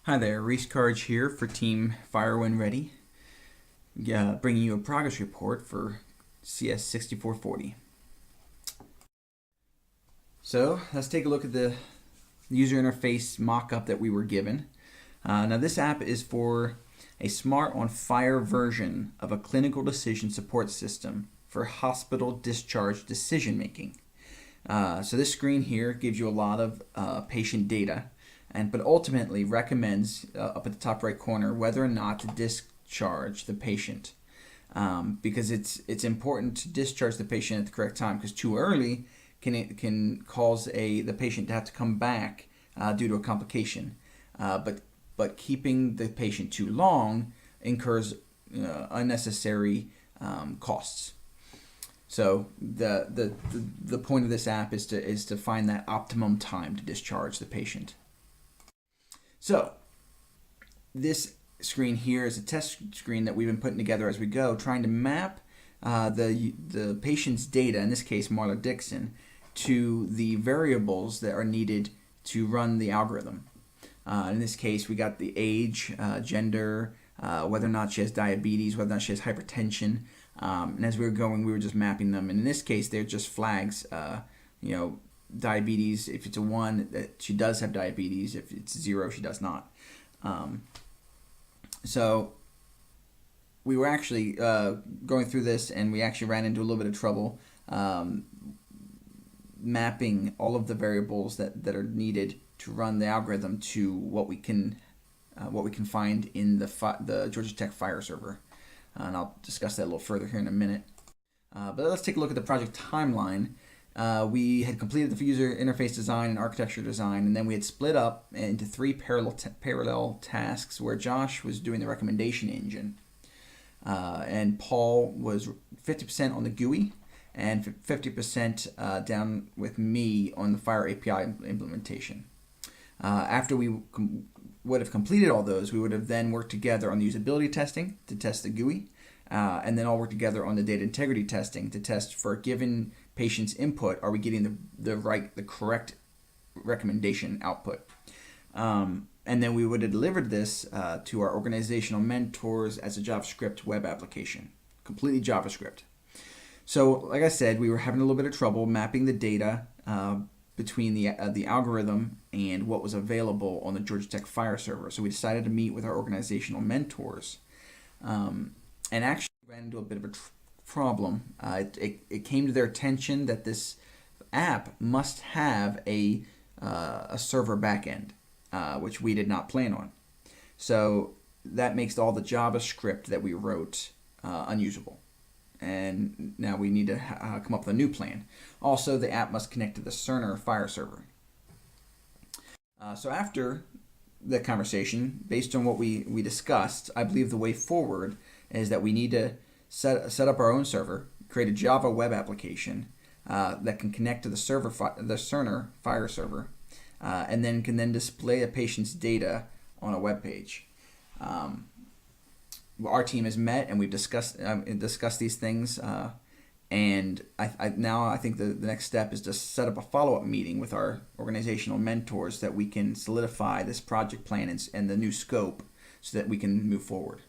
Hi there, Reese Carge here for Team Fire When Ready, bringing you a progress report for CS6440. So let's take a look at the user interface mock-up that we were given. Now this app is for a smart on fire version of a clinical decision support system for hospital discharge decision making. So this screen here gives you a lot of patient data, but ultimately recommends up at the top right corner whether or not to discharge the patient, because it's important to discharge the patient at the correct time, because too early can cause the patient to have to come back due to a complication, but keeping the patient too long incurs unnecessary costs. So the point of this app is to find that optimum time to discharge the patient. So this screen here is a test screen that we've been putting together as we go, trying to map the patient's data, in this case Marla Dixon, to the variables that are needed to run the algorithm. In this case, we got the age, gender, whether or not she has diabetes, whether or not she has hypertension, and as we were going, we were just mapping them. And in this case, they're just flags. Diabetes, if it's a 1, that she does have diabetes. If it's 0, she does not. So we were actually going through this, and we actually ran into a little bit of trouble mapping all of the variables that are needed to run the algorithm to what we can find in the Georgia Tech Fire server, and I'll discuss that a little further here in a minute. But let's take a look at the project timeline. We had completed the user interface design and architecture design, and then we had split up into 3 parallel tasks where Josh was doing the recommendation engine, and Paul was 50% on the GUI and 50% down with me on the Fire API implementation. After we would have completed all those, we would have then worked together on the usability testing to test the GUI, and then all work together on the data integrity testing to test for a given patient's input, are we getting the correct recommendation output. And then we would have delivered this to our organizational mentors as a JavaScript web application, completely JavaScript. So like I said, we were having a little bit of trouble mapping the data between the algorithm and what was available on the Georgia Tech Fire server. So we decided to meet with our organizational mentors, and actually ran into a bit of a problem. It came to their attention that this app must have a server backend, which we did not plan on. So that makes all the JavaScript that we wrote unusable. And now we need to come up with a new plan. Also, the app must connect to the Cerner Fire server. So after the conversation, based on what we discussed, I believe the way forward is that we need to set up our own server, create a Java web application that can connect to the Cerner Fire server, and then can display a patient's data on a web page. Our team has met and we've discussed these things, and I think the next step is to set up a follow-up meeting with our organizational mentors that we can solidify this project plan and the new scope so that we can move forward.